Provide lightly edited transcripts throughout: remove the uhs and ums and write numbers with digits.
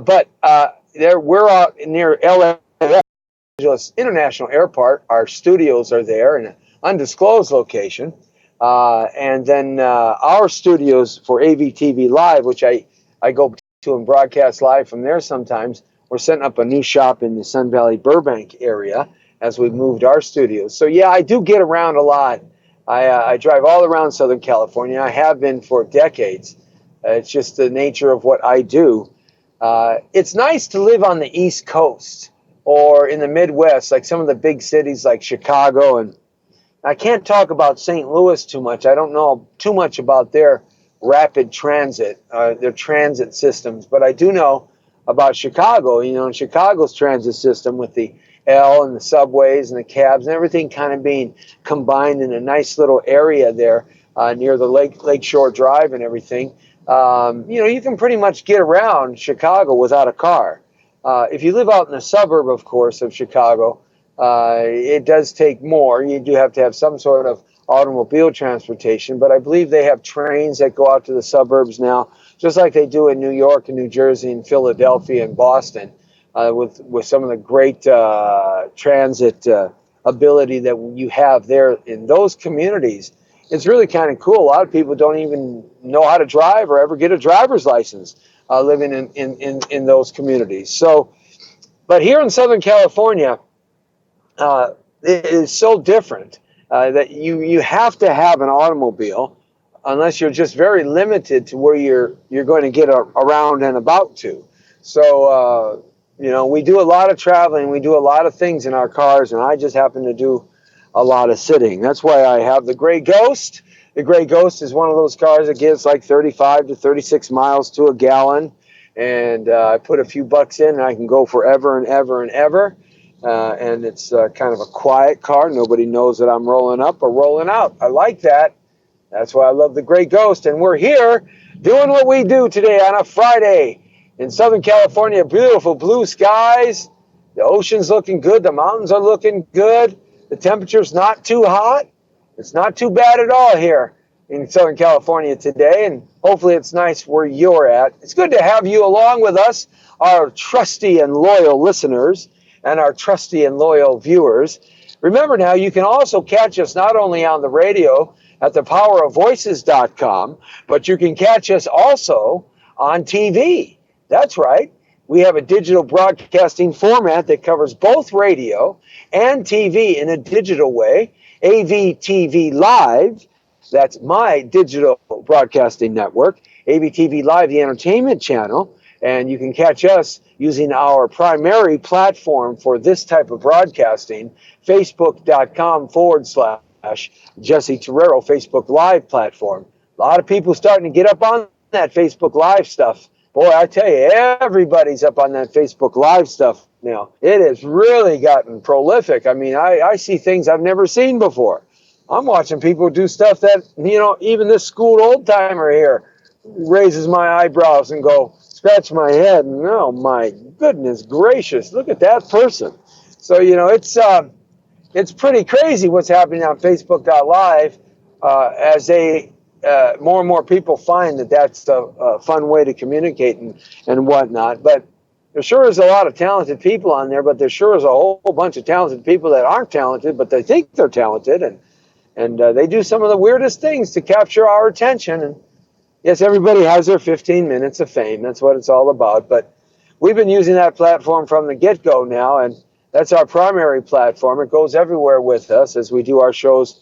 But there we're out near LA Angeles International Airport. Our studios are there in an undisclosed location. And then our studios for AVTV Live, which I go to and broadcast live from there sometimes. We're setting up a new shop in the Sun Valley Burbank area as we've moved our studios. So yeah, I do get around a lot. I drive all around Southern California. I have been for decades. It's just the nature of what I do. It's nice to live on the East Coast or in the Midwest, like some of the big cities like Chicago. And I can't talk about St. Louis too much. I don't know too much about their rapid transit, their transit systems, but I do know about Chicago. You know, Chicago's transit system with the L and the subways and the cabs and everything kind of being combined in a nice little area there near the Lakeshore Drive and everything. You know, you can pretty much get around Chicago without a car. If you live out in the suburb, of course, of Chicago, it does take more. You do have to have some sort of automobile transportation, but I believe they have trains that go out to the suburbs now, just like they do in New York and New Jersey and Philadelphia and Boston, with some of the great transit ability that you have there in those communities. It's really kind of cool. A lot of people don't even know how to drive or ever get a driver's license living in those communities. So, but here in Southern California, it is so different that you have to have an automobile unless you're just very limited to where you're going to get around and about to. So you know, we do a lot of traveling, we do a lot of things in our cars, and I just happen to do a lot of sitting. That's why I have the Gray Ghost. The Gray Ghost is one of those cars that gives like 35 to 36 miles to a gallon, and I put a few bucks in and I can go forever and ever and ever. And it's kind of a quiet car. Nobody knows that I'm rolling up or rolling out. I like that. That's why I love the Gray Ghost. And we're here doing what we do today on a Friday in Southern California. Beautiful blue skies. The ocean's looking good. The mountains are looking good. The temperature's not too hot. It's not too bad at all here in Southern California today. And hopefully it's nice where you're at. It's good to have you along with us, our trusty and loyal listeners and our trusty and loyal viewers. Remember now, you can also catch us not only on the radio at thepowerofvoices.com, but you can catch us also on TV. That's right. We have a digital broadcasting format that covers both radio and TV in a digital way. AVTV Live, that's my digital broadcasting network. AVTV Live, the entertainment channel. And you can catch us using our primary platform for this type of broadcasting, facebook.com/Jesse Terrero Facebook Live platform. A lot of people starting to get up on that Facebook Live stuff. Boy, I tell you, everybody's up on that Facebook Live stuff now. It has really gotten prolific. I mean, I see things I've never seen before. I'm watching people do stuff that, you know, even this school old timer here raises my eyebrows and scratch my head, and oh my goodness gracious, look at that person. So, you know, it's pretty crazy what's happening on Facebook Live as more and more people find that that's a fun way to communicate and whatnot. But there sure is a lot of talented people on there, but there sure is a whole bunch of talented people that aren't talented, but they think they're talented, and they do some of the weirdest things to capture our attention. And yes, everybody has their 15 minutes of fame. That's what it's all about. But we've been using that platform from the get-go now, and that's our primary platform. It goes everywhere with us as we do our shows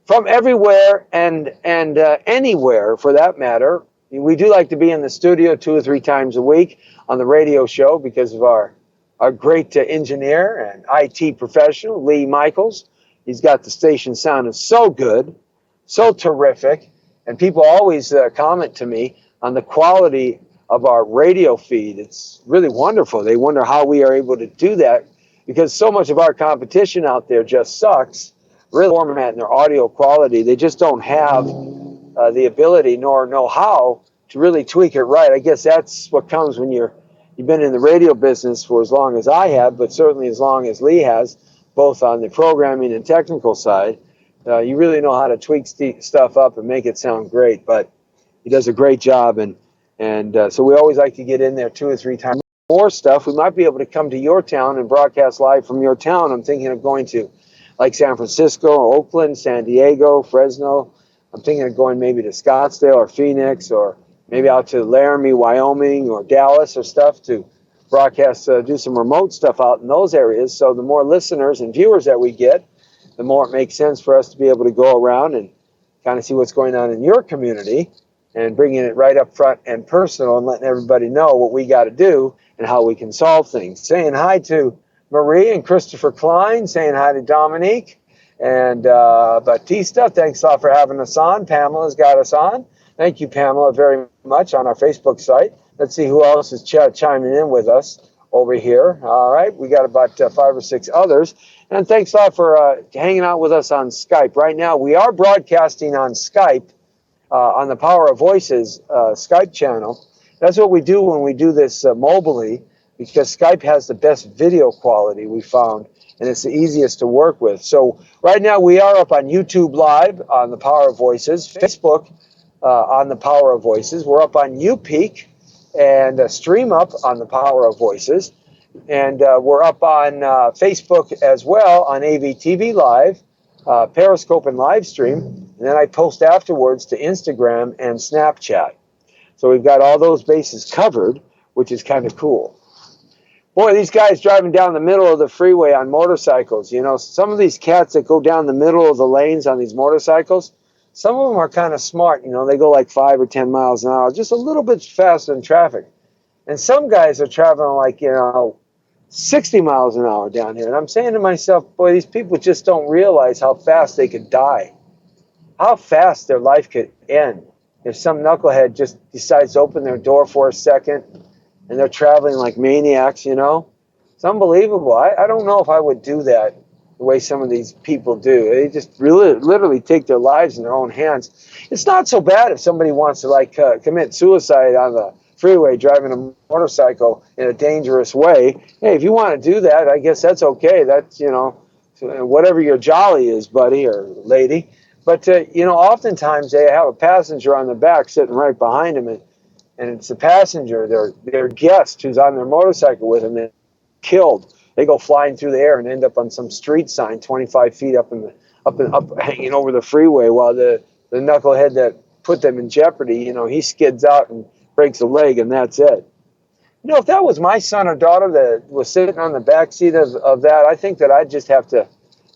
from everywhere and anywhere, for that matter. We do like to be in the studio 2 or 3 times a week on the radio show because of our great engineer and IT professional, Lee Michaels. He's got the station sounding so good, so terrific. And people always comment to me on the quality of our radio feed. It's really wonderful. They wonder how we are able to do that because so much of our competition out there just sucks. Really, format and their audio quality, they just don't have the ability nor know how to really tweak it right. I guess that's what comes when you've been in the radio business for as long as I have, but certainly as long as Lee has, both on the programming and technical side. You really know how to tweak stuff up and make it sound great, but he does a great job, and so we always like to get in there 2 or 3 times. more stuff, we might be able to come to your town and broadcast live from your town. I'm thinking of going to like San Francisco, Oakland, San Diego, Fresno. I'm thinking of going maybe to Scottsdale or Phoenix, or maybe out to Laramie, Wyoming, or Dallas or stuff to broadcast, do some remote stuff out in those areas. So the more listeners and viewers that we get, the more it makes sense for us to be able to go around and kind of see what's going on in your community and bringing it right up front and personal and letting everybody know what we got to do and how we can solve things. Saying hi to Marie and Christopher Klein, saying hi to Dominique and Batista. Thanks a lot for having us on. Pamela's got us on. Thank you, Pamela, very much on our Facebook site. Let's see who else is chiming in with us over here. All right, we got about 5 or 6 others. And thanks a lot for hanging out with us on Skype. Right now, we are broadcasting on Skype, on the Power of Voices Skype channel. That's what we do when we do this mobily, because Skype has the best video quality we found, and it's the easiest to work with. So right now we are up on YouTube Live on the Power of Voices, Facebook on the Power of Voices. We're up on UPeak and Stream Up on the Power of Voices. And we're up on Facebook as well on AVTV Live, Periscope and live stream. And then I post afterwards to Instagram and Snapchat. So we've got all those bases covered, which is kind of cool. Boy, these guys driving down the middle of the freeway on motorcycles, you know, some of these cats that go down the middle of the lanes on these motorcycles, some of them are kind of smart, you know, they go like 5 or 10 miles an hour, just a little bit faster than traffic. And some guys are traveling like, you know, 60 miles an hour down here. And I'm saying to myself, boy, these people just don't realize how fast they could die, how fast their life could end if some knucklehead just decides to open their door for a second and they're traveling like maniacs, you know. It's unbelievable. I don't know if I would do that the way some of these people do. They just really literally take their lives in their own hands. It's not so bad if somebody wants to like commit suicide on the freeway driving a motorcycle in a dangerous way. Hey, if you want to do that, I guess that's okay. That's, you know, whatever your jolly is, buddy or lady. But, you know, oftentimes they have a passenger on the back sitting right behind them, and it's the passenger, their guest who's on their motorcycle with them, that killed. They go flying through the air and end up on some street sign 25 feet up hanging over the freeway, while the knucklehead that put them in jeopardy, you know, he skids out and breaks a leg, and that's it. You know, if that was my son or daughter that was sitting on the back seat of that, I think that I'd just have to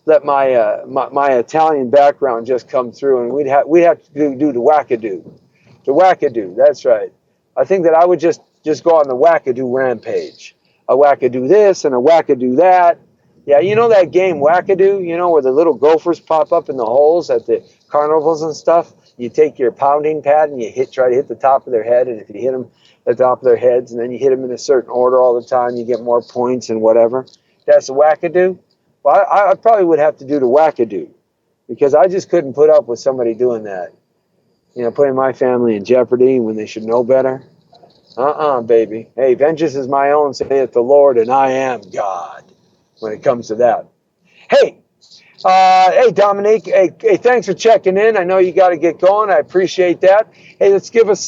let my Italian background just come through, and we'd have to do the wackadoo. The wackadoo, that's right. I think that I would just go on the wackadoo rampage. A wackadoo this and a wackadoo that. Yeah, you know that game Wackadoo, you know, where the little gophers pop up in the holes at the carnivals and stuff? You take your pounding pad and you try to hit the top of their head, and if you hit them at the top of their heads and then you hit them in a certain order all the time, you get more points and whatever. That's a wackadoo. Well, I probably would have to do the wackadoo, because I just couldn't put up with somebody doing that. You know, putting my family in jeopardy when they should know better. Baby. Hey, vengeance is my own, saith the Lord, and I am God when it comes to that. Hey, Dominique. Hey, thanks for checking in. I know you got to get going. I appreciate that. Hey, let's give us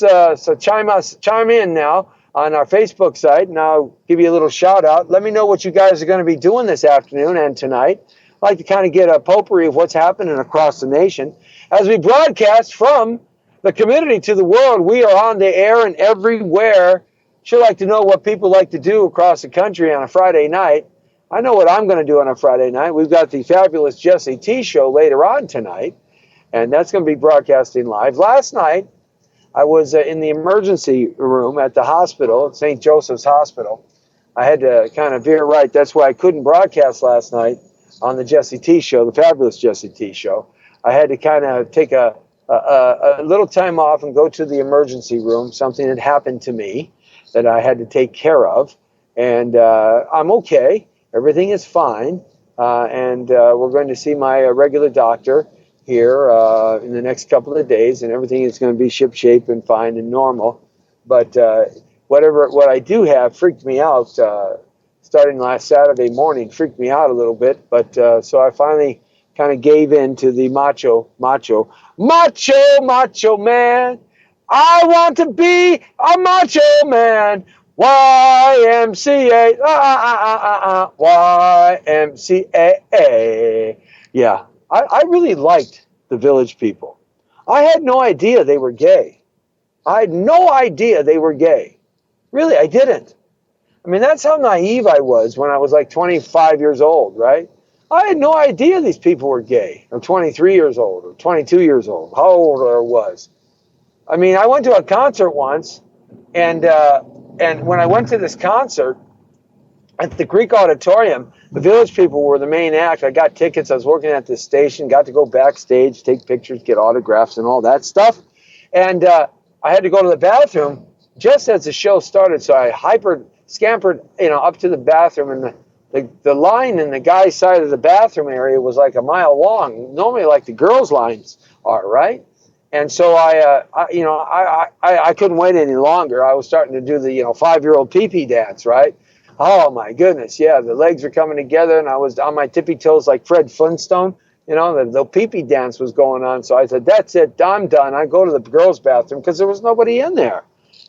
chime in now on our Facebook site, and I'll give you a little shout out. Let me know what you guys are going to be doing this afternoon and tonight. I'd like to kind of get a potpourri of what's happening across the nation as we broadcast from the community to the world. We are on the air and everywhere. Sure like to know what people like to do across the country on a Friday night. I know what I'm going to do on a Friday night. We've got the fabulous Jesse T show later on tonight, and that's going to be broadcasting live. Last night, I was in the emergency room at the hospital, St. Joseph's Hospital. I had to kind of veer right. That's why I couldn't broadcast last night on the Jesse T show, the fabulous Jesse T show. I had to kind of take a little time off and go to the emergency room. Something had happened to me that I had to take care of, and I'm okay. Everything is fine, and we're going to see my regular doctor here in the next couple of days, and everything is going to be shipshape and fine and normal. But what I do have freaked me out starting last Saturday morning, freaked me out a little bit. But so I finally kind of gave in to the macho man. I want to be a macho man. YMCA, YMCA. Yeah, I really liked the Village People. I had no idea they were gay. I had no idea they were gay. Really, I didn't. I mean, that's how naive I was when I was like 25 years old, right? I had no idea these people were gay, or 23 years old, or 22 years old, how old I was. I mean, I went to a concert once, and when I went to this concert at the Greek Auditorium, the Village People were the main act. I got tickets. I was working at this station, got to go backstage, take pictures, get autographs, and all that stuff. And I had to go to the bathroom just as the show started, so I scampered, up to the bathroom, and the line in the guy's side of the bathroom area was like a mile long. Normally, like the girls' lines are, right? And so I couldn't wait any longer. I was starting to do the 5-year-old pee-pee dance, right? Oh my goodness, yeah, the legs were coming together, and I was on my tippy toes like Fred Flintstone. The pee-pee dance was going on. So I said, "That's it, I'm done." I go to the girls' bathroom because there was nobody in there.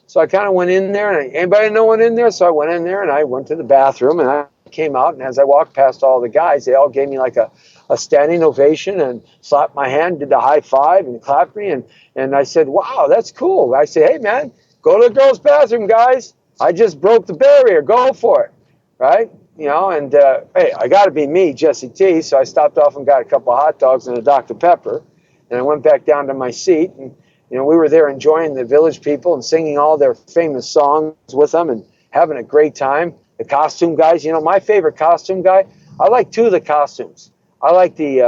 So I kind of went in there, and anybody know one in there? So I went in there, and I went to the bathroom, and I came out, and as I walked past all the guys, they all gave me like a standing ovation and slapped my hand, did the high five, and clapped me, and I said, "Wow, that's cool." I said, "Hey man, go to the girls' bathroom, guys. I just broke the barrier. Go for it," right? And hey, I got to be me, Jesse T. So I stopped off and got a couple of hot dogs and a Dr. Pepper, and I went back down to my seat, and we were there enjoying the Village People and singing all their famous songs with them and having a great time. The costume guys, my favorite costume guy. I like two of the costumes. I like the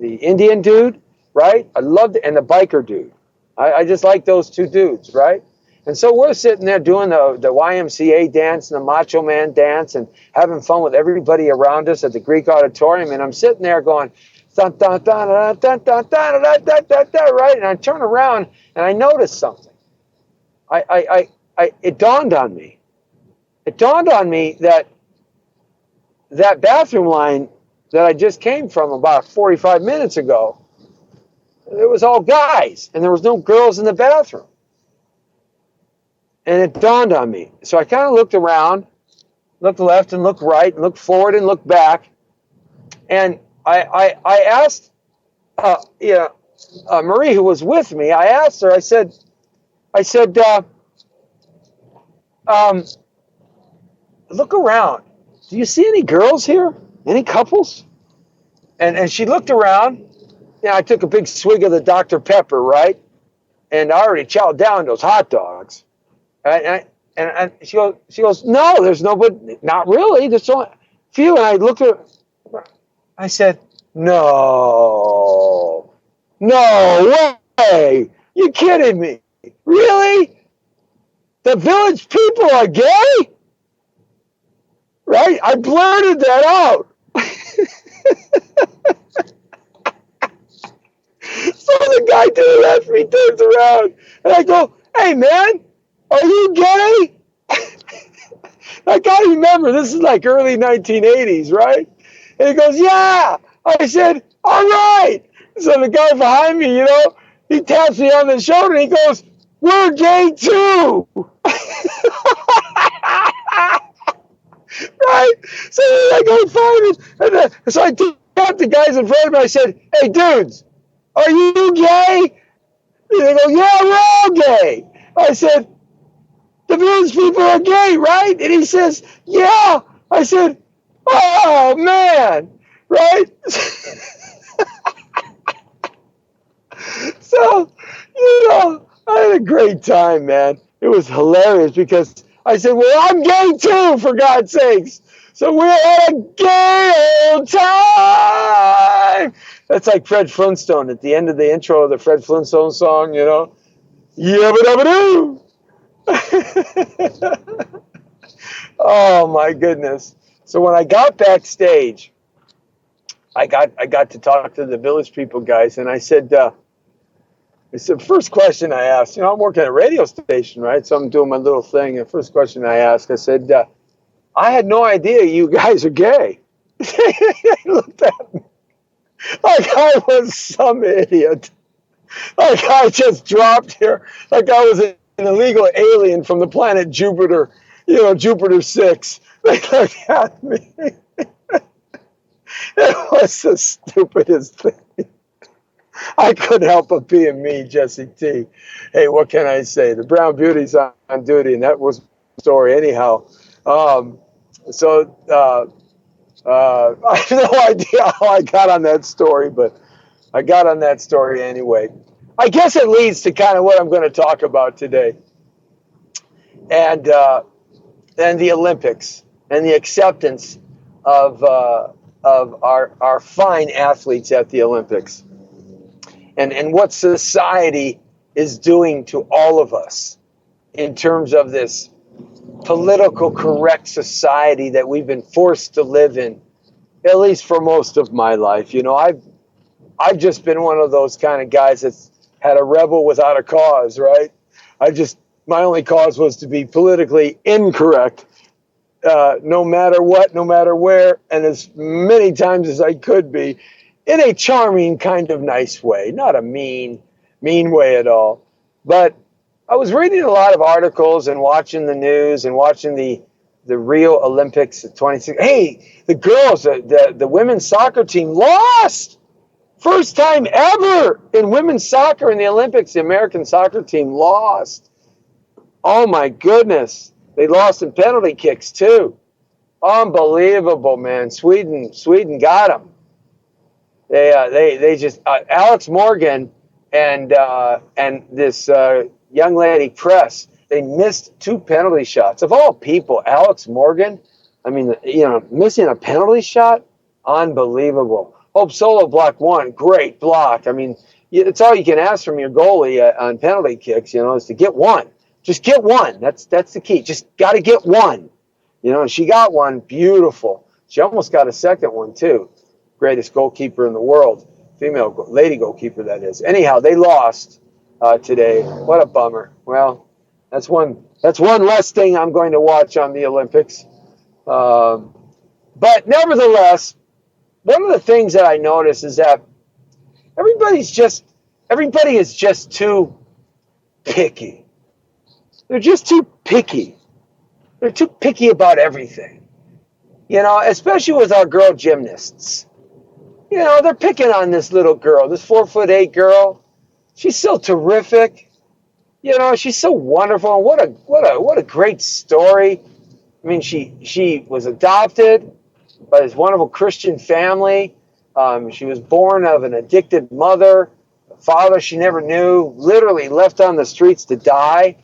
Indian dude, right? I loved it, and the biker dude. I just like those two dudes, right? And so we're sitting there doing the YMCA dance and the Macho Man dance and having fun with everybody around us at the Greek Auditorium. And I'm sitting there going, dun, dun, dun, dun, dun, dun, dun, dun, dun, dun, dun, right? And I turn around and I notice something. It dawned on me. It dawned on me that bathroom line that I just came from about 45 minutes ago, it was all guys, and there was no girls in the bathroom. And it dawned on me. So I kind of looked around, looked left and looked right, and looked forward and looked back. And I asked Marie, who was with me, I asked her, I said, look around. Do you see any girls here? Any couples? And she looked around. I took a big swig of the Dr. Pepper, right? And I already chowed down those hot dogs. And she goes, "No, there's nobody, not really. There's only a few." And I looked at her. I said, "No way. You kidding me? Really? The Village People are gay?" Right? I blurted that out. So the guy to the left of me turns around, and I go, "Hey man, are you gay?" I gotta remember, this is like early 1980s, right? And he goes, "Yeah." I said, "All right." So the guy behind me, he taps me on the shoulder and he goes, "We're gay too." Right? So I go find it. And so I tapped the guys in front of me. I said, "Hey dudes, are you gay?" And they go, "Yeah, we're all gay." I said, "The Village People are gay, right?" And he says, "Yeah." I said, "Oh man," right? So, I had a great time, man. It was hilarious because I said, "Well, I'm gay too, for God's sakes." So we had a gay old time. That's like Fred Flintstone at the end of the intro of the Fred Flintstone song, Yabba dabba doo. Oh my goodness. So when I got backstage, I got to talk to the Village People guys, and I said, first question I asked, I'm working at a radio station, right? So I'm doing my little thing. And first question I asked, I said, "I had no idea you guys are gay." They looked at me like I was some idiot. Like I just dropped here, like I was illegal alien from the planet Jupiter, Jupiter 6. They look at me. It was the stupidest thing. I couldn't help but being me, Jesse T. Hey, what can I say? The Brown Beauty's on duty, and that was the story anyhow. Um, so I have no idea how I got on that story, but I got on that story anyway. I guess it leads to kind of what I'm going to talk about today, and the Olympics and the acceptance of our fine athletes at the Olympics, and what society is doing to all of us in terms of this political correct society that we've been forced to live in, at least for most of my life. I've just been one of those kind of guys that's had a rebel without a cause, right? My only cause was to be politically incorrect, no matter what, no matter where, and as many times as I could be, in a charming kind of nice way, not a mean way at all. But I was reading a lot of articles and watching the news and watching the Rio Olympics at 26. Hey, the girls, the women's soccer team lost. First time ever in women's soccer in the Olympics, the American soccer team lost. Oh my goodness. They lost in penalty kicks too. Unbelievable, man. Sweden got them. They just Alex Morgan and this young lady Press. They missed two penalty shots. Of all people, Alex Morgan. I mean, missing a penalty shot, unbelievable. Hope Solo blocked one, great block. I mean, it's all you can ask from your goalie on penalty kicks. Is to get one. Just get one. That's the key. Just got to get one. And she got one, beautiful. She almost got a second one too. Greatest goalkeeper in the world, female lady goalkeeper that is. Anyhow, they lost today. What a bummer. Well, that's one less thing I'm going to watch on the Olympics. But nevertheless, one of the things that I notice is that everybody is just too picky. They're just too picky. They're too picky about everything. Especially with our girl gymnasts. They're picking on this little girl, this 4'8" girl. She's so terrific. She's so wonderful. What a great story. I mean, she was adopted by this wonderful Christian family. She was born of an addicted mother, a father she never knew, literally left on the streets to die.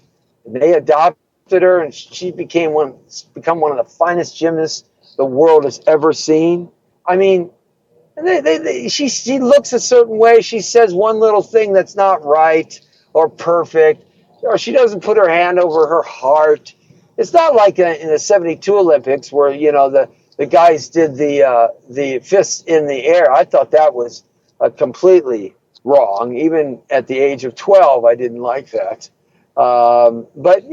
And they adopted her, and she become one of the finest gymnasts the world has ever seen. I mean, she looks a certain way. She says one little thing that's not right or perfect, or she doesn't put her hand over her heart. It's not like in the '72 Olympics where the guys did the fists in the air. I thought that was completely wrong. Even at the age of 12, I didn't like that. But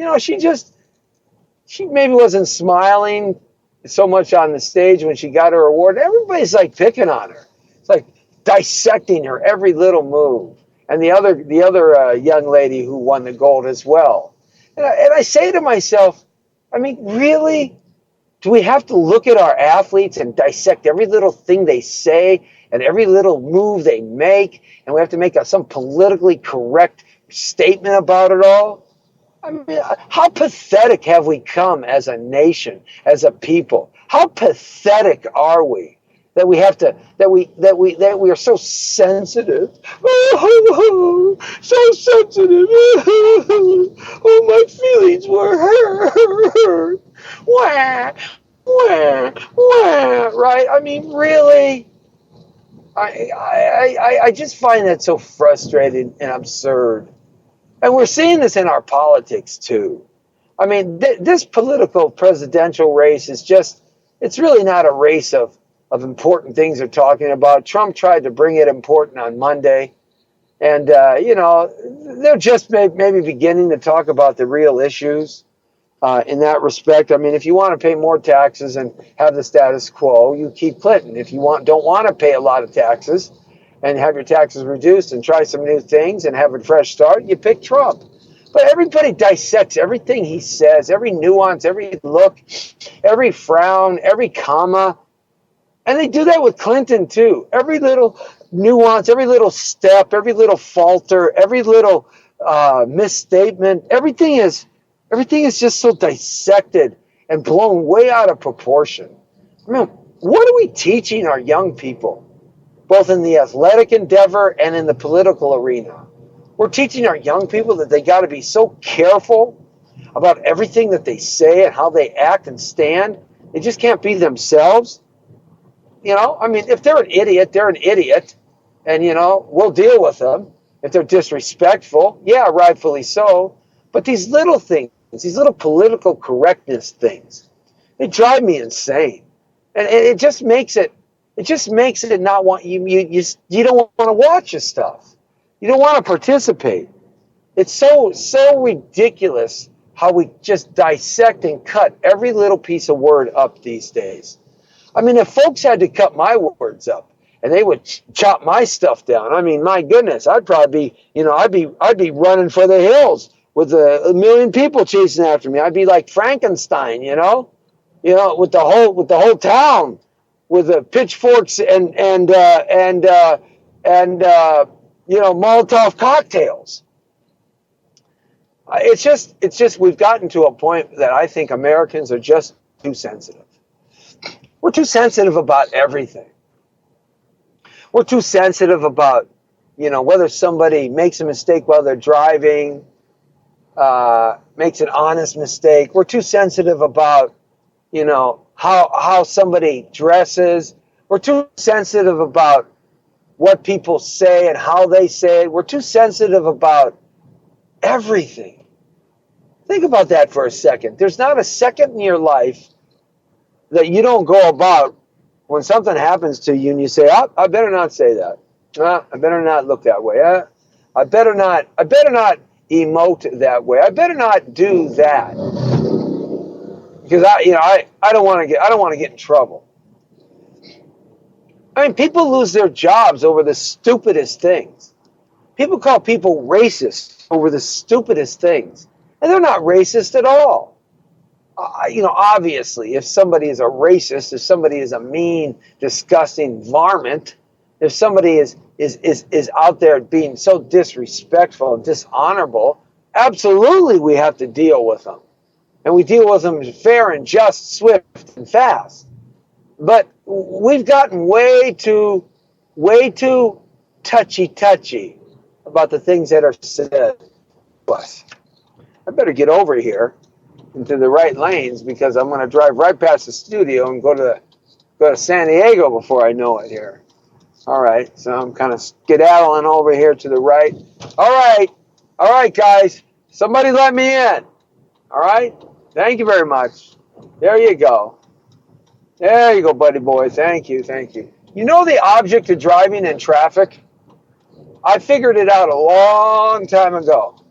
she maybe wasn't smiling so much on the stage when she got her award. Everybody's like picking on her. It's like dissecting her every little move. And the other young lady who won the gold as well. And I say to myself, I mean, really? Do we have to look at our athletes and dissect every little thing they say and every little move they make, and we have to make some politically correct statement about it all? I mean, how pathetic have we come as a nation, as a people? How pathetic are we that we have to that we are so sensitive? Oh, so sensitive. Oh, my feelings were hurt. Wah, wah, wah. Right? I mean, really? I just find that so frustrating and absurd. And we're seeing this in our politics, too. I mean, this political presidential race is it's really not a race of important things they're talking about. Trump tried to bring it important on Monday. And, they're just maybe beginning to talk about the real issues in that respect. I mean, if you want to pay more taxes and have the status quo, you keep Clinton. If you don't want to pay a lot of taxes and have your taxes reduced and try some new things and have a fresh start, you pick Trump. But everybody dissects everything he says, every nuance, every look, every frown, every comma. And they do that with Clinton too. Every little nuance, every little step, every little falter, every little misstatement, everything is just so dissected and blown way out of proportion. I mean, what are we teaching our young people, both in the athletic endeavor and in the political arena? We're teaching our young people that they got to be so careful about everything that they say and how they act and stand. They just can't be themselves. I mean, if they're an idiot, they're an idiot. And, we'll deal with them. If they're disrespectful, yeah, rightfully so. But these little things, these little political correctness things, they drive me insane. And it just makes it not want you don't want to watch this stuff. You don't want to participate. It's so ridiculous how we just dissect and cut every little piece of word up these days. I mean, if folks had to cut my words up and they would chop my stuff down, I mean, my goodness, I'd probably be, I'd be running for the hills with a million people chasing after me. I'd be like Frankenstein, with the whole town with the pitchforks and Molotov cocktails. It's just we've gotten to a point that I think Americans are just too sensitive. We're too sensitive about everything. We're too sensitive about, whether somebody makes a mistake while they're driving, makes an honest mistake. We're too sensitive about, how somebody dresses. We're too sensitive about what people say and how they say it. We're too sensitive about everything. Think about that for a second. There's not a second in your life that you don't go about when something happens to you and you say, oh, I better not say that. I better not look that way. I better not emote that way. I better not do that. Because I don't want to get in trouble. I mean, people lose their jobs over the stupidest things. People call people racist over the stupidest things. And they're not racist at all. Obviously, if somebody is a racist, if somebody is a mean, disgusting varmint, if somebody is out there being so disrespectful and dishonorable, absolutely we have to deal with them. And we deal with them fair and just, swift and fast. But we've gotten way too touchy about the things that are said. But I better get over here into the right lanes because I'm going to drive right past the studio and go to San Diego before I know it here. All right, so I'm kind of skedaddling over here to the right. All right, guys, somebody let me in. All right, thank you very much. There you go. There you go, buddy boy. Thank you. You know the object of driving in traffic? I figured it out a long time ago.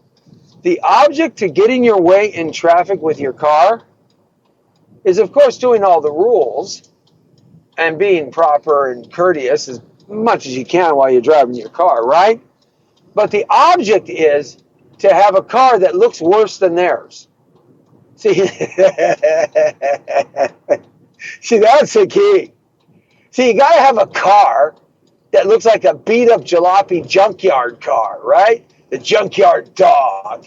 The object to getting your way in traffic with your car is, of course, doing all the rules and being proper and courteous as much as you can while you're driving your car, right? But the object is to have a car that looks worse than theirs. See, see, that's the key. See, you got to have a car that looks like a beat-up jalopy junkyard car, right? The junkyard dog.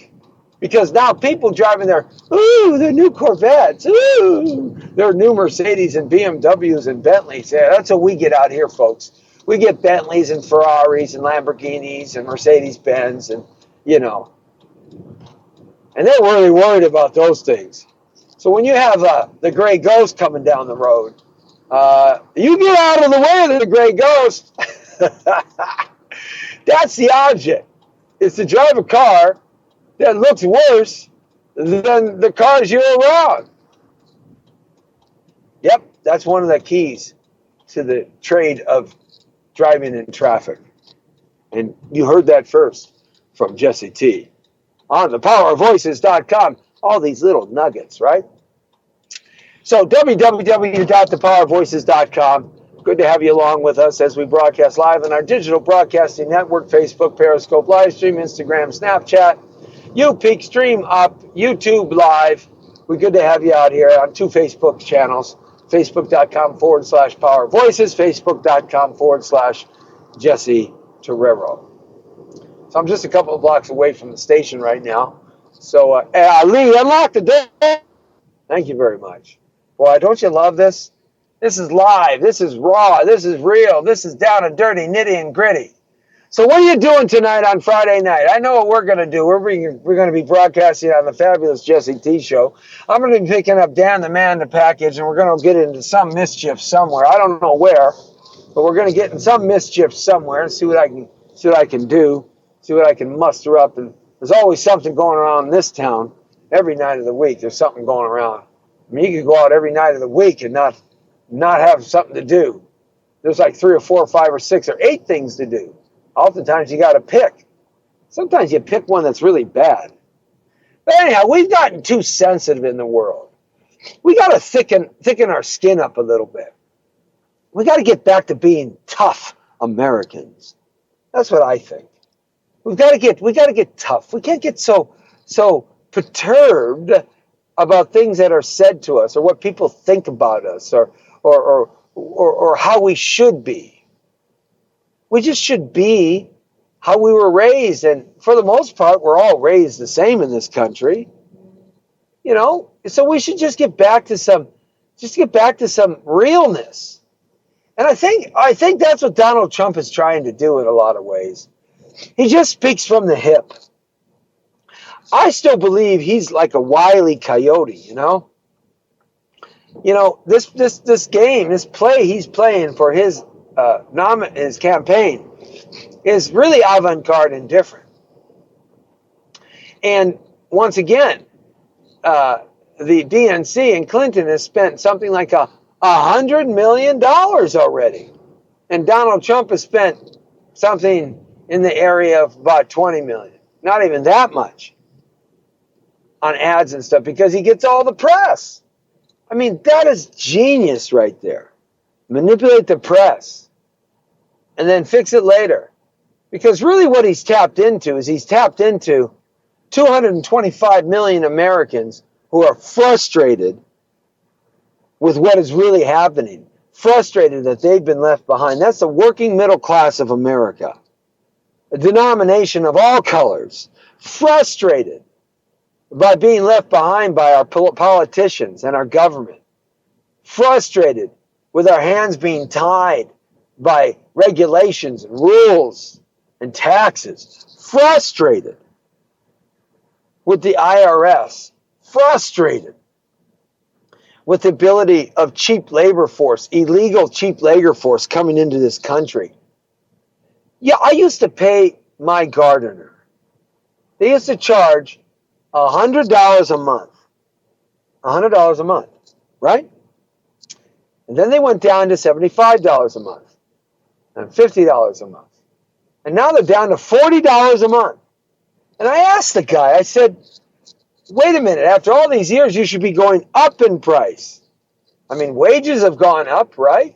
Because now people driving their new Corvettes, their new Mercedes and BMWs and Bentleys. Yeah, that's what we get out here, folks. We get Bentleys and Ferraris and Lamborghinis and Mercedes-Benz and, and they're really worried about those things. So when you have the gray ghost coming down the road, you get out of the way of the gray ghost. That's the object. It's to drive a car that looks worse than the cars you're around. Yep, that's one of the keys to the trade of driving in traffic. And you heard that first from Jesse T. on thepowervoices.com. All these little nuggets, right? So www.thepowervoices.com. Good to have you along with us as we broadcast live on our digital broadcasting network, Facebook, Periscope, Livestream, Instagram, Snapchat. UPeak stream up, YouTube live. We're good to have you out here on 2 Facebook channels, facebook.com/Power Voices, facebook.com/Jesse Torero. So I'm just a couple of blocks away from the station right now. So, Lee, unlock the door. Thank you very much. Boy, don't you love this? This is live. This is raw. This is real. This is down and dirty, nitty and gritty. So what are you doing tonight on Friday night? I know what we're going to do. We're going to be broadcasting on the Fabulous Jesse T Show. I'm going to be picking up Dan the Man the Package, and we're going to get into some mischief somewhere. I don't know where, but we're going to get in some mischief somewhere and see what I can do, see what I can muster up. And there's always something going around in this town. Every night of the week, there's something going around. I mean, you could go out every night of the week and not have something to do. There's like 3 or 4 or 5 or 6 or 8 things to do. Oftentimes you got to pick. Sometimes you pick one that's really bad. But anyhow, we've gotten too sensitive in the world. We got to thicken our skin up a little bit. We got to get back to being tough Americans. That's what I think. We got to get tough. We can't get so perturbed about things that are said to us or what people think about us or how we should be. We just should be how we were raised, and for the most part, we're all raised the same in this country. You know, so we should just get back to some realness. And I think that's what Donald Trump is trying to do in a lot of ways. He just speaks from the hip. I still believe he's like a wily coyote, you know. You know, this game, this play he's playing for his campaign is really avant-garde and different. And once again, the DNC and Clinton has spent something like $100 million already, and Donald Trump has spent something in the area of about 20 million. Not even that much on ads and stuff because he gets all the press. I mean, that is genius right there. Manipulate the press and then fix it later. Because really what he's tapped into is 225 million Americans who are frustrated with what is really happening. Frustrated that they've been left behind. That's the working middle class of America. A denomination of all colors. Frustrated by being left behind by our politicians and our government. Frustrated with our hands being tied by regulations and rules and taxes. Frustrated with the IRS. Frustrated with the ability of cheap labor force, illegal cheap labor force coming into this country. Yeah, I used to pay my gardener. They used to charge $100 a month. $100 a month, right? And then they went down to $75 a month and $50 a month. And now they're down to $40 a month. And I asked the guy, I said, wait a minute, after all these years, you should be going up in price. I mean, wages have gone up, right?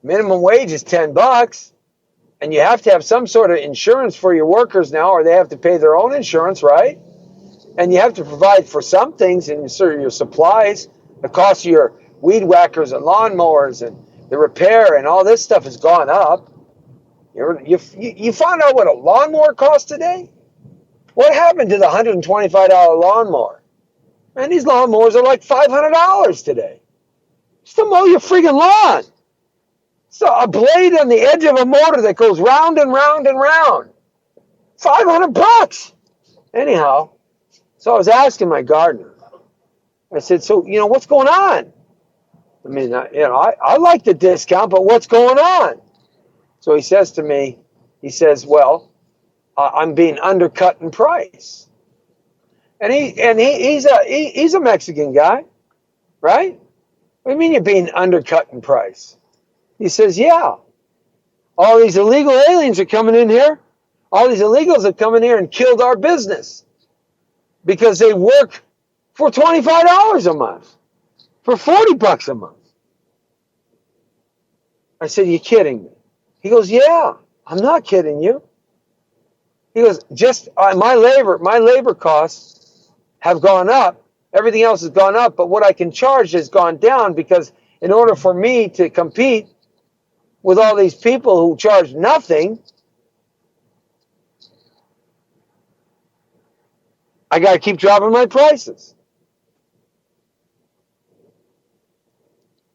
Minimum wage is $10. And you have to have some sort of insurance for your workers now, or they have to pay their own insurance, right? And you have to provide for some things in your supplies. The cost of your weed whackers and lawnmowers and the repair and all this stuff has gone up. You found out what a lawnmower costs today? What happened to the $125 lawnmower? Man, these lawnmowers are like $500 today. Just to mow your friggin' lawn. So a blade on the edge of a motor that goes round and round and round. $500. Anyhow, so I was asking my gardener. I said, so, what's going on? I mean, I like the discount, but what's going on? So he says to me, well, I'm being undercut in price. And he's a Mexican guy, right? What do you mean you're being undercut in price? He says, yeah. All these illegal aliens are coming in here. All these illegals have come in here and killed our business because they work for $25 a month, for $40 a month. I said, you kidding me? He goes, yeah, I'm not kidding you. He goes, just my labor costs have gone up. Everything else has gone up, but what I can charge has gone down because in order for me to compete with all these people who charge nothing, I got to keep dropping my prices.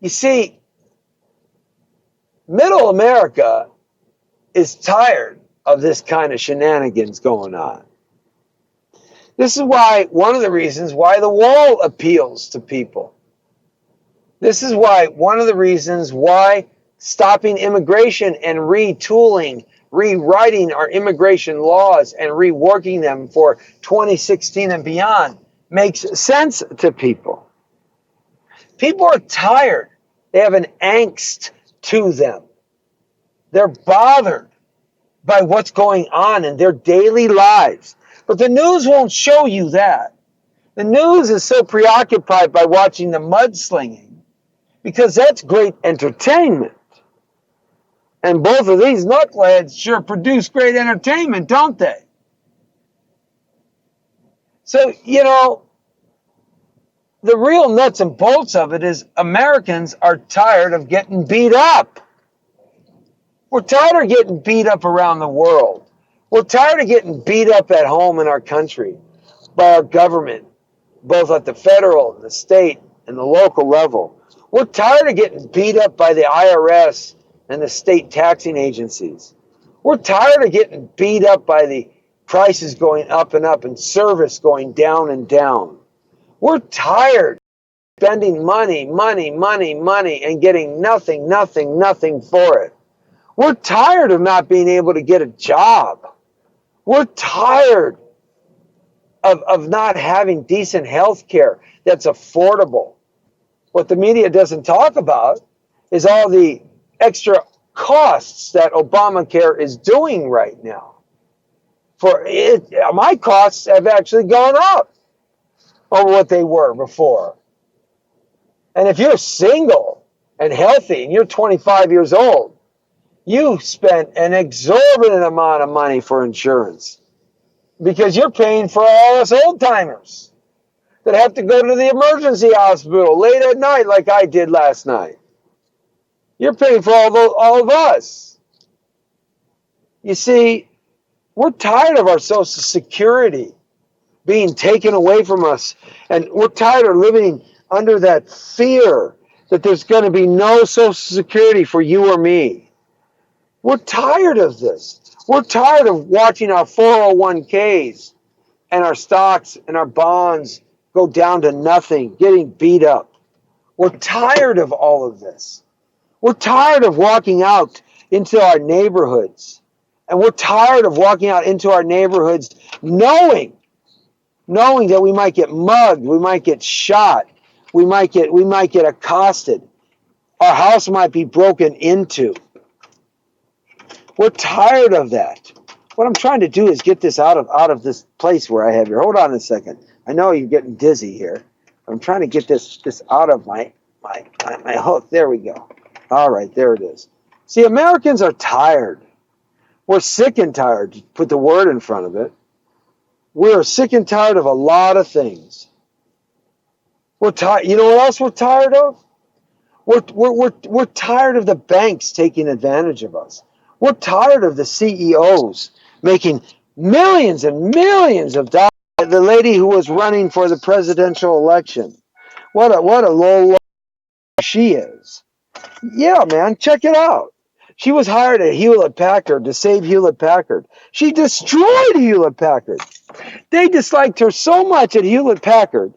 You see, middle America is tired of this kind of shenanigans going on. This is why, one of the reasons why the wall appeals to people. This is why, one of the reasons why stopping immigration and retooling, rewriting our immigration laws and reworking them for 2016 and beyond makes sense to people. People are tired. They have an angst to them. They're bothered by what's going on in their daily lives. But the news won't show you that. The news is so preoccupied by watching the mudslinging because that's great entertainment. And both of these knuckleheads sure produce great entertainment, don't they? So, the real nuts and bolts of it is Americans are tired of getting beat up. We're tired of getting beat up around the world. We're tired of getting beat up at home in our country by our government, both at the federal, the state, and the local level. We're tired of getting beat up by the IRS and the state taxing agencies. We're tired of getting beat up by the prices going up and up and service going down and down. We're tired of spending money, and getting nothing for it. We're tired of not being able to get a job. We're tired of not having decent health care that's affordable. What the media doesn't talk about is all the extra costs that Obamacare is doing right now. My costs have actually gone up over what they were before. And if you're single and healthy and you're 25 years old, you spent an exorbitant amount of money for insurance because you're paying for all us old timers that have to go to the emergency hospital late at night like I did last night. You're paying for all of us. You see, we're tired of our Social Security being taken away from us, and we're tired of living under that fear that there's going to be no Social Security for you or me. We're tired of this. We're tired of watching our 401ks and our stocks and our bonds go down to nothing, getting beat up. We're tired of all of this. We're tired of walking out into our neighborhoods. And we're tired of walking out into our neighborhoods knowing that we might get mugged, we might get shot, we might get accosted. Our house might be broken into. We're tired of that. What I'm trying to do is get this out of this place where I have here. Hold on a second. I know you're getting dizzy here. I'm trying to get this out of my hook. There we go. All right, there it is. See, Americans are tired. We're sick and tired. Put the word in front of it. We're sick and tired of a lot of things. We're tired. You know what else we're tired of? We're tired of the banks taking advantage of us. We're tired of the CEOs making millions and millions of dollars. The lady who was running for the presidential election, what a low she is. Yeah, man, check it out. She was hired at Hewlett Packard to save Hewlett Packard. She destroyed Hewlett Packard. They disliked her so much at Hewlett Packard.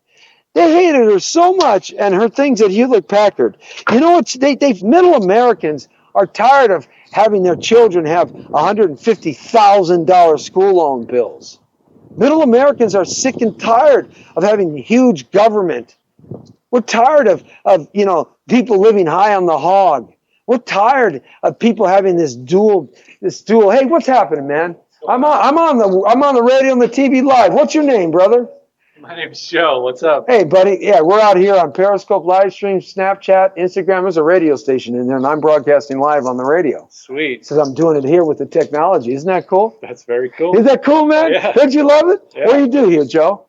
They hated her so much and her things at Hewlett Packard. You know what? Middle Americans are tired of having their children have $150,000 school loan bills. Middle Americans are sick and tired of having huge government. We're tired of people living high on the hog. We're tired of people having this dual. Hey, what's happening, man? I'm on the radio and the TV live. What's your name, brother? My name's Joe. What's up? Hey, buddy. Yeah, we're out here on Periscope, live stream, Snapchat, Instagram. There's a radio station in there, and I'm broadcasting live on the radio. Sweet. So I'm doing it here with the technology. Isn't that cool? That's very cool. Isn't that cool, man? Yeah. Don't you love it? Yeah. What do you do here, Joe?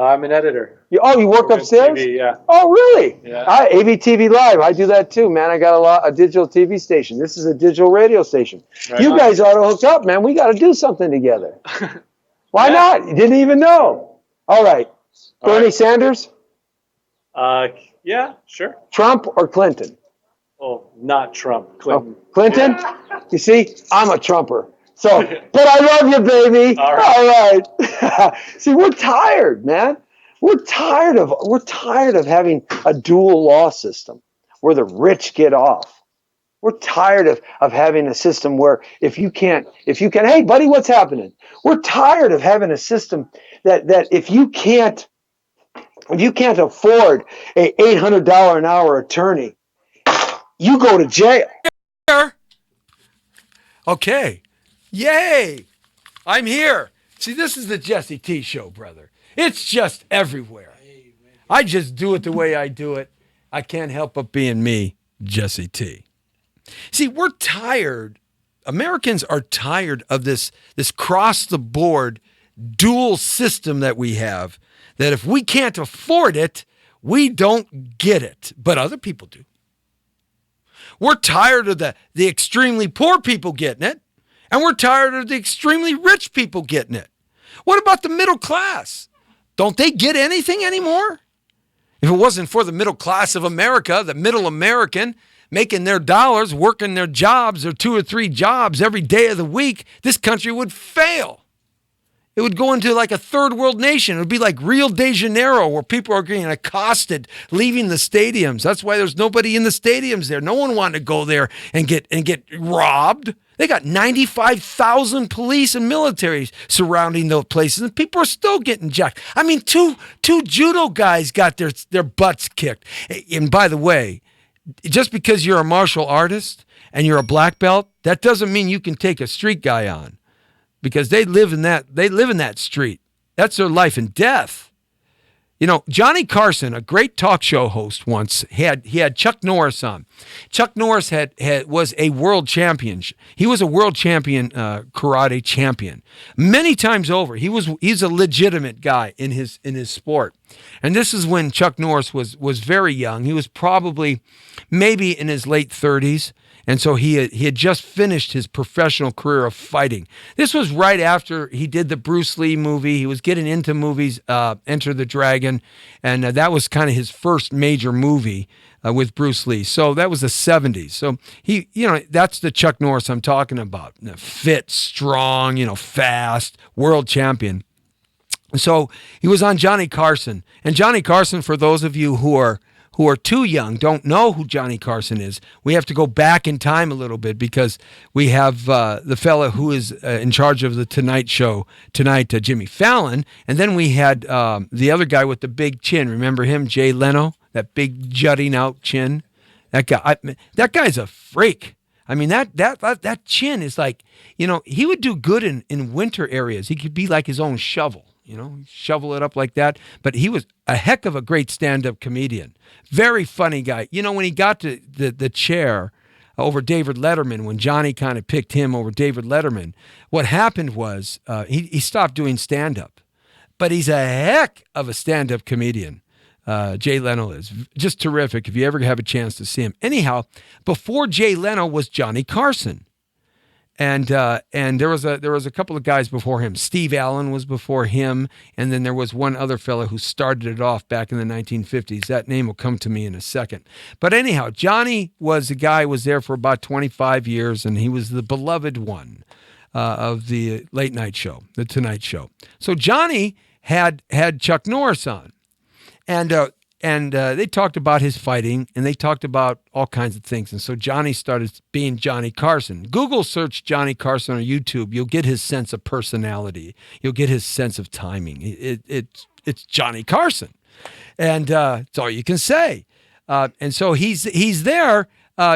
I'm an editor. You work For upstairs? TV, yeah. Oh, really? Yeah. ABTV Live. I do that too, man. I got a digital TV station. This is a digital radio station. Right You on. guys ought to hook up, man. We got to do something together. Why Yeah. not? You didn't even know. All right. All Bernie right. Sanders, Yeah, sure. Trump, or Clinton? Oh, not Trump. Clinton. Oh, Clinton? You see, I'm a Trumper. So, but I love you, baby. All right. All right. See, we're tired, man. We're tired of having a dual law system where the rich get off. We're tired of having a system where if you can, hey, buddy, what's happening? We're tired of having a system that if you can't afford a $800 an hour attorney, you go to jail. Okay. Yay. I'm here. See, this is the Jesse T Show, brother. It's just everywhere. I just do it the way I do it. I can't help but being me, Jesse T. See, we're tired. Americans are tired of this cross-the-board dual system that we have, that if we can't afford it, we don't get it. But other people do. We're tired of the extremely poor people getting it, and we're tired of the extremely rich people getting it. What about the middle class? Don't they get anything anymore? If it wasn't for the middle class of America, the middle American making their dollars, working their jobs or 2 or 3 jobs every day of the week, this country would fail. It would go into like a third world nation. It would be like Rio de Janeiro, where people are getting accosted leaving the stadiums. That's why there's nobody in the stadiums there. No one wanted to go there and get robbed. They got 95,000 police and military surrounding those places, and people are still getting jacked. I mean, two judo guys got their butts kicked. And by the way, just because you're a martial artist and you're a black belt, that doesn't mean you can take a street guy on, because they live in that street. That's their life and death. You know, Johnny Carson, a great talk show host once, he had Chuck Norris on. Chuck Norris was a world champion. He was a world champion, karate champion, many times over. He's a legitimate guy in his sport. And this is when Chuck Norris was very young. He was probably maybe in his late 30s. And so he had just finished his professional career of fighting. This was right after he did the Bruce Lee movie. He was getting into movies, Enter the Dragon, and that was kind of his first major movie with Bruce Lee. So that was the 70s. So that's the Chuck Norris I'm talking about. Fit, strong, fast, world champion. So he was on Johnny Carson. And Johnny Carson, for those of you who are too young, don't know who Johnny Carson is, we have to go back in time a little bit, because we have the fella who is in charge of the Tonight Show tonight, Jimmy Fallon, and then we had the other guy with the big chin. Remember him, Jay Leno, that big jutting out chin? That guy's a freak. I mean, that chin is like, he would do good in winter areas. He could be like his own shovel. Shovel it up like that. But he was a heck of a great stand-up comedian. Very funny guy. When he got to the chair over David Letterman, when Johnny kind of picked him over David Letterman, what happened was he stopped doing stand-up. But he's a heck of a stand-up comedian. Jay Leno is just terrific if you ever have a chance to see him. Anyhow, before Jay Leno was Johnny Carson. And there was a couple of guys before him. Steve Allen was before him, and then there was one other fellow who started it off back in the 1950s. That name will come to me in a second. But anyhow, Johnny was there for about 25 years, and he was the beloved one of the late night show, the Tonight Show. So Johnny had Chuck Norris on, and they talked about his fighting, and they talked about all kinds of things. And so Johnny started being Johnny Carson. Google search Johnny Carson on YouTube. You'll get his sense of personality. You'll get his sense of timing. It's Johnny Carson. And that's all you can say. And so he's there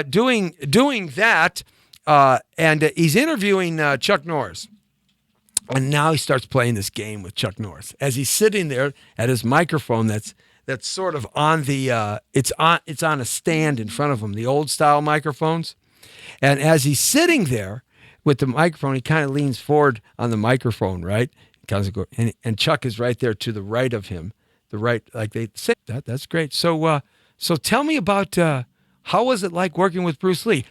doing that, and he's interviewing Chuck Norris. And now he starts playing this game with Chuck Norris as he's sitting there at his microphone. That's sort of on the it's on a stand in front of him, the old style microphones. And as he's sitting there with the microphone, he kind of leans forward on the microphone, right? And Chuck is right there to the right of him, the right, like they say that. That's great. So tell me about how was it like working with Bruce Lee?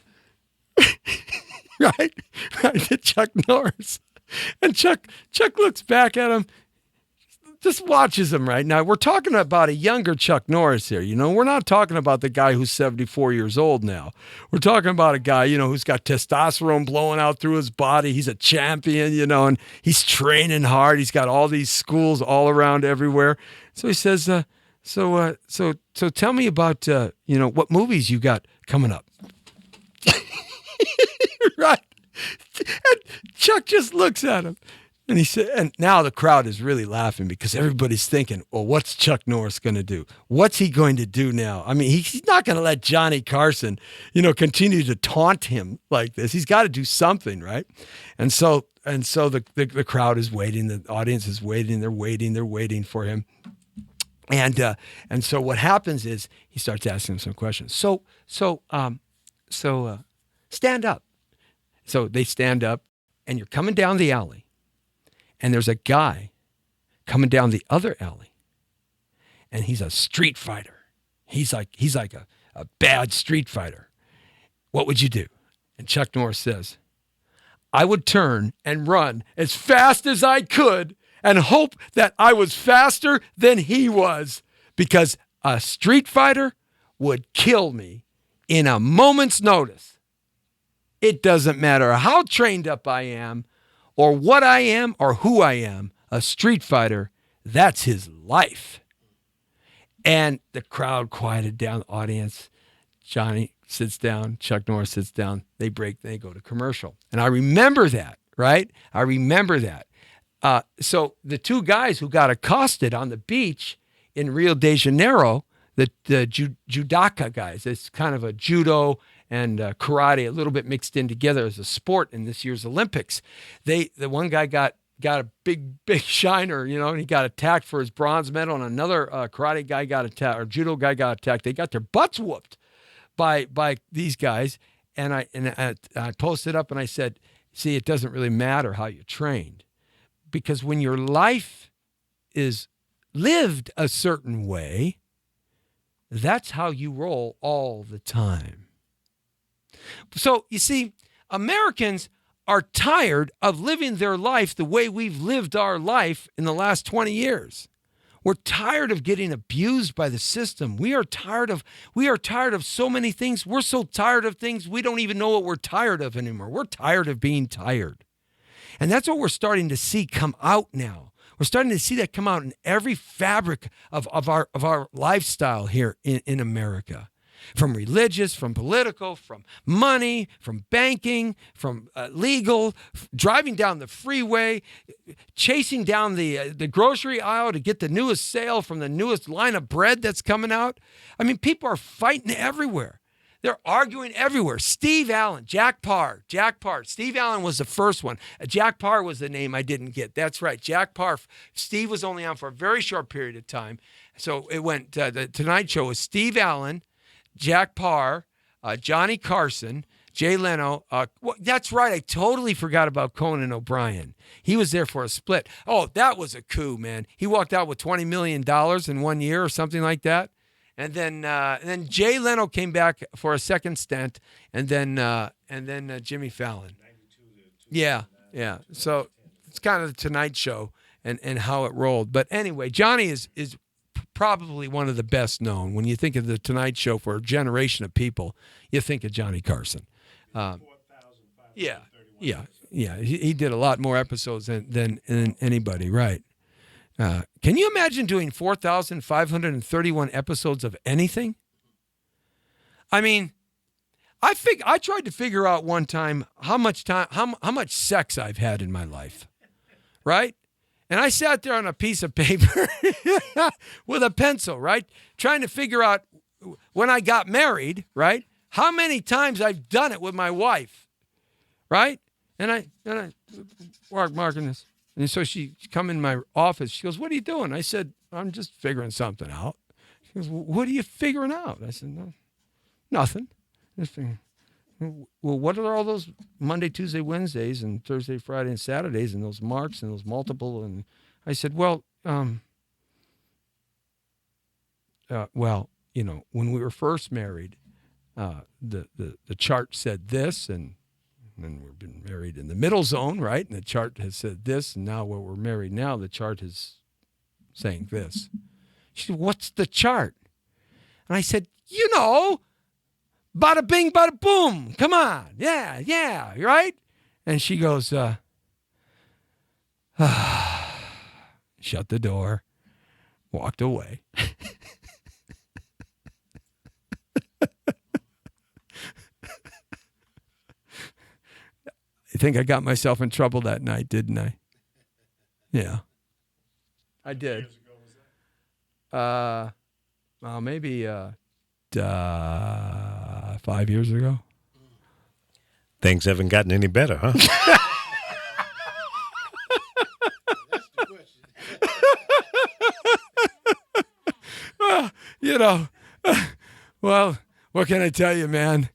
right, to Chuck Norris. And Chuck looks back at him, just watches him right now. We're talking about a younger Chuck Norris here. We're not talking about the guy who's 74 years old now. We're talking about a guy, who's got testosterone blowing out through his body. He's a champion, and he's training hard. He's got all these schools all around everywhere. So he says, so tell me about, what movies you got coming up. Right. And Chuck just looks at him and he said, and now the crowd is really laughing because everybody's thinking, well, what's Chuck Norris going to do? What's he going to do now? I mean, he's not going to let Johnny Carson, continue to taunt him like this. He's got to do something, right? And so the crowd is waiting. The audience is waiting. They're waiting for him. And so what happens is he starts asking him some questions. So stand up. So they stand up, and you're coming down the alley, and there's a guy coming down the other alley, and he's a street fighter. He's like a bad street fighter. What would you do? And Chuck Norris says, I would turn and run as fast as I could and hope that I was faster than he was, because a street fighter would kill me in a moment's notice. It doesn't matter how trained up I am or what I am or who I am. A street fighter, that's his life. And the crowd quieted down, the audience. Johnny sits down, Chuck Norris sits down. They break, they go to commercial. And I remember that, right? I remember that. So the two guys who got accosted on the beach in Rio de Janeiro, the judoka guys, it's kind of a judo and karate, a little bit mixed in together as a sport in this year's Olympics. The one guy got a big shiner, and he got attacked for his bronze medal, and another karate guy got attacked, or judo guy got attacked. They got their butts whooped by these guys, and I posted up and I said, see, it doesn't really matter how you trained, because when your life is lived a certain way, that's how you roll all the time. So, you see, Americans are tired of living their life the way we've lived our life in the last 20 years. We're tired of getting abused by the system. We are tired of so many things. We're so tired of things we don't even know what we're tired of anymore. We're tired of being tired. And that's what we're starting to see come out now. We're starting to see that come out in every fabric of our lifestyle here in America. From religious, from political, from money, from banking, from legal, driving down the freeway, chasing down the grocery aisle to get the newest sale from the newest line of bread that's coming out. I mean, people are fighting everywhere. They're arguing everywhere. Steve Allen, Jack Paar. Steve Allen was the first one. Jack Paar was the name I didn't get. That's right, Jack Paar. Steve was only on for a very short period of time. So it went, the Tonight Show was Steve Allen, Jack Paar, Johnny Carson, Jay Leno. That's right. I totally forgot about Conan O'Brien. He was there for a split. Oh, that was a coup, man. He walked out with $20 million in 1 year or something like that. And then Jay Leno came back for a second stint, and then Jimmy Fallon. Yeah. So it's kind of the Tonight Show and how it rolled. But anyway, Johnny is probably one of the best known. When you think of the Tonight Show for a generation of people, you think of Johnny Carson. Yeah. He did a lot more episodes than anybody, right? Can you imagine doing 4,531 episodes of anything? I mean, I tried to figure out one time how much sex I've had in my life, right? And I sat there on a piece of paper with a pencil, right? Trying to figure out when I got married, right? How many times I've done it with my wife, right? And I marking this. And so she come in my office. She goes, "What are you doing?" I said, "I'm just figuring something out." She goes, "What are you figuring out?" I said, "No, nothing. Just figuring." "Well, what are all those Monday, Tuesday, Wednesdays, and Thursday, Friday, and Saturdays, and those marks and those multiple?" And I said, "Well, when we were first married, the chart said this, and we've been married in the middle zone, right? And the chart has said this, and now where we're married now, the chart is saying this." She said, "What's the chart?" And I said, "Bada bing, bada boom. Come on. Yeah, right?" And she goes, shut the door, walked away. I think I got myself in trouble that night, didn't I? Yeah, I did. Well, maybe 5 years ago. Things haven't gotten any better, huh? Well, what can I tell you, man?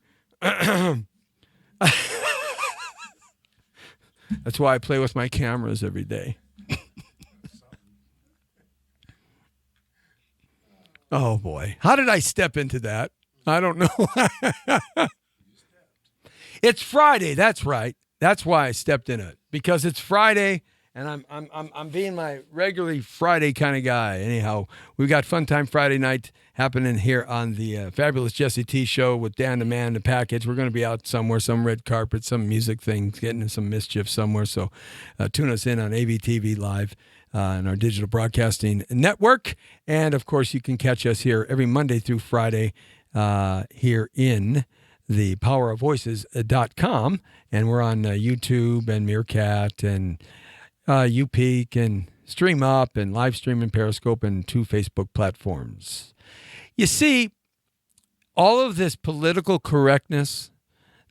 That's why I play with my cameras every day. Oh, boy. How did I step into that? I don't know. It's Friday. That's right. That's why I stepped in it, because it's Friday, and I'm being my regularly Friday kind of guy. Anyhow, we've got Fun Time Friday night happening here on the Fabulous Jesse T Show with Dan the Man, the package. We're going to be out somewhere, some red carpet, some music thing, getting in some mischief somewhere. So tune us in on AVTV Live and our digital broadcasting network. And, of course, you can catch us here every Monday through Friday here in the powerofvoices.com. And we're on YouTube and Meerkat and UPeak and Stream Up and live stream and Periscope and 2 Facebook platforms. You see, all of this political correctness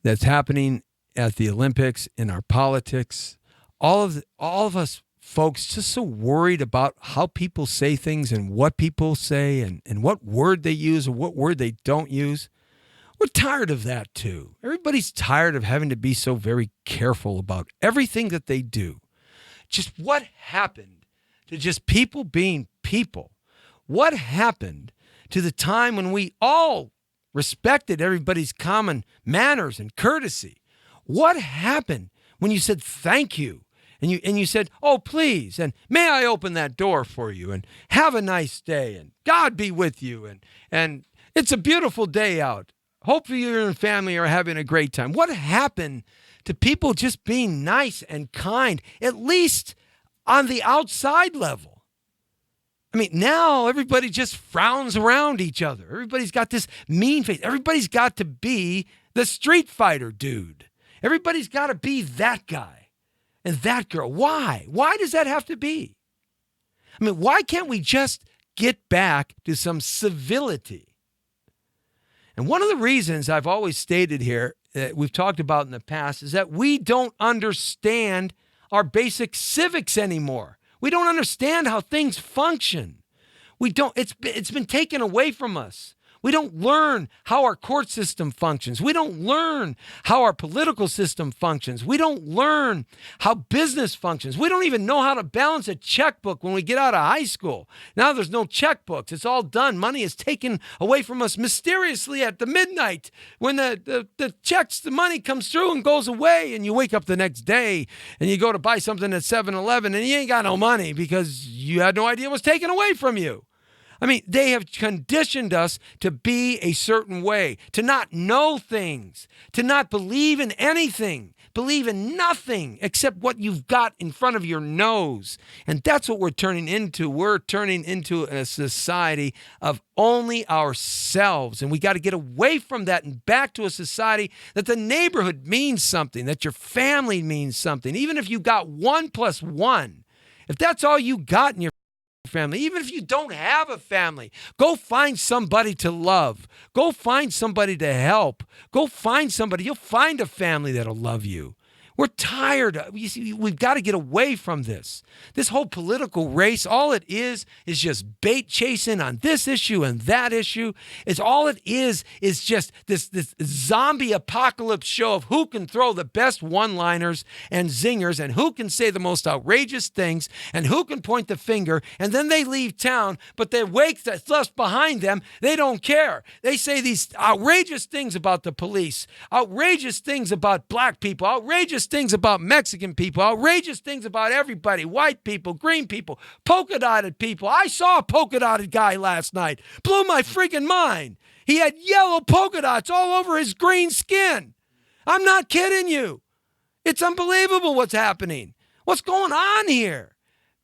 that's happening at the Olympics, in our politics, all of us folks just so worried about how people say things and what people say and what word they use or what word they don't use. We're tired of that too. Everybody's tired of having to be so very careful about everything that they do. Just what happened to just people being people? What happened to the time when we all respected everybody's common manners and courtesy? What happened when you said thank you and you said, "Oh, please, and may I open that door for you, and have a nice day, and God be with you, and it's a beautiful day out. Hopefully you and your family are having a great time." What happened to people just being nice and kind, at least on the outside level? I mean, now everybody just frowns around each other. Everybody's got this mean face. Everybody's got to be the Street Fighter dude. Everybody's got to be that guy and that girl. Why? Why does that have to be? I mean, why can't we just get back to some civility? And one of the reasons I've always stated here, that we've talked about in the past, is that we don't understand our basic civics anymore. We don't understand how things function. We don't. It's been taken away from us. We don't learn how our court system functions. We don't learn how our political system functions. We don't learn how business functions. We don't even know how to balance a checkbook when we get out of high school. Now there's no checkbooks. It's all done. Money is taken away from us mysteriously at the midnight when the checks, the money comes through and goes away, and you wake up the next day and you go to buy something at 7-Eleven and you ain't got no money because you had no idea it was taken away from you. I mean, they have conditioned us to be a certain way, to not know things, to not believe in anything, believe in nothing except what you've got in front of your nose. And that's what we're turning into. We're turning into a society of only ourselves. And we got to get away from that and back to a society that the neighborhood means something, that your family means something. Even if you got 1 + 1, if that's all you got in your family, even if you don't have a family, go find somebody to love. Go find somebody to help. Go find somebody. You'll find a family that'll love you. We're tired. You see, we've got to get away from this. This whole political race, all it is just bait chasing on this issue and that issue. It's all it is just this zombie apocalypse show of who can throw the best one-liners and zingers and who can say the most outrageous things and who can point the finger. And then they leave town, but their wake that's left behind them, they don't care. They say these outrageous things about the police, outrageous things about black people, outrageous things about Mexican people, outrageous things about everybody, white people, green people, polka dotted people. I saw a polka dotted guy last night. Blew my freaking mind. He had yellow polka dots all over his green skin. I'm not kidding you. It's unbelievable what's happening. What's going on here?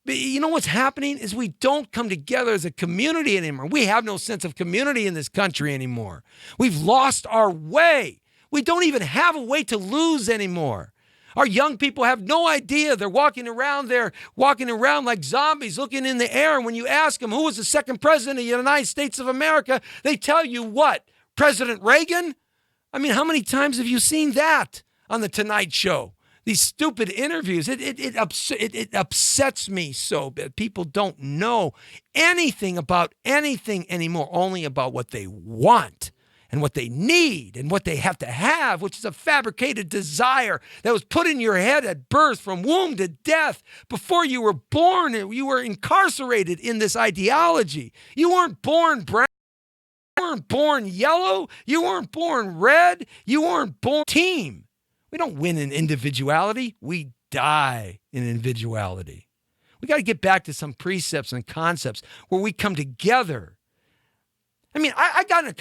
But you know what's happening is we don't come together as a community anymore. We have no sense of community in this country anymore. We've lost our way. We don't even have a way to lose anymore. Our young people have no idea. They're walking around like zombies looking in the air. And when you ask them who was the second president of the United States of America, they tell you what? President Reagan? I mean, how many times have you seen that on The Tonight Show? These stupid interviews. It upsets me so bad. People don't know anything about anything anymore, only about what they want and what they need and what they have to have, which is a fabricated desire that was put in your head at birth, from womb to death. Before you were born, you were incarcerated in this ideology. You weren't born brown. You weren't born yellow. You weren't born red. You weren't born team. We don't win in individuality. We die in individuality. We got to get back to some precepts and concepts where we come together. I mean, I got in a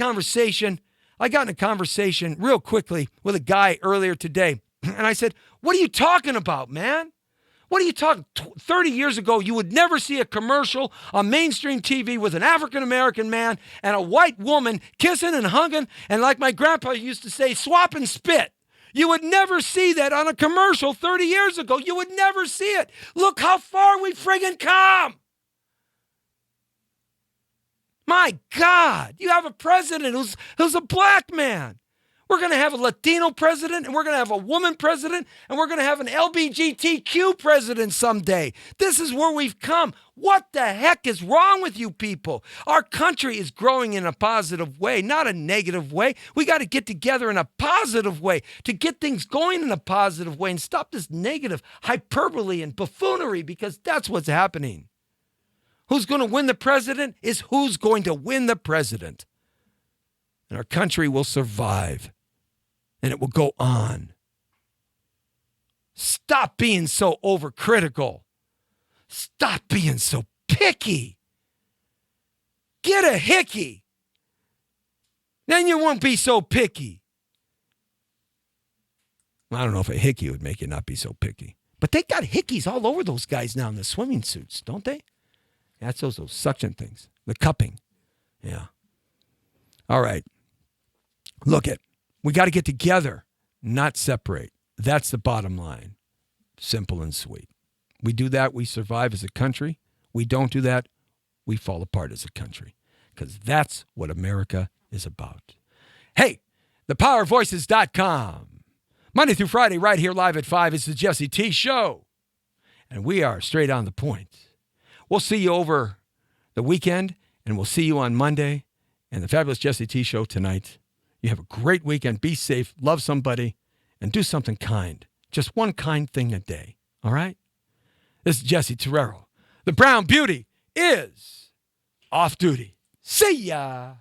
conversation real quickly with a guy earlier today. And I said, what are you talking about, man? What are you talking? 30 years ago, you would never see a commercial on mainstream TV with an African-American man and a white woman kissing and hugging. And like my grandpa used to say, swap and spit. You would never see that on a commercial 30 years ago. You would never see it. Look how far we friggin' come. My God, you have a president who's a black man. We're going to have a Latino president, and we're going to have a woman president, and we're going to have an LGBTQ president someday. This is where we've come. What the heck is wrong with you people? Our country is growing in a positive way, not a negative way. We got to get together in a positive way to get things going in a positive way and stop this negative hyperbole and buffoonery, because that's what's happening. Who's going to win the president is who's going to win the president. And our country will survive. And it will go on. Stop being so overcritical. Stop being so picky. Get a hickey. Then you won't be so picky. I don't know if a hickey would make you not be so picky. But they got hickeys all over those guys now in the swimming suits, don't they? That's those suction things. The cupping. Yeah. All right. Look it. We got to get together, not separate. That's the bottom line. Simple and sweet. We do that, we survive as a country. We don't do that, we fall apart as a country. Because that's what America is about. Hey, thepowervoices.com. Monday through Friday, right here live at 5 is the Jesse T Show. And we are straight on the point. We'll see you over the weekend, and we'll see you on Monday and the Fabulous Jesse T Show tonight. You have a great weekend. Be safe, love somebody, and do something kind. Just one kind thing a day, all right? This is Jesse Terrero. The Brown Beauty is off duty. See ya.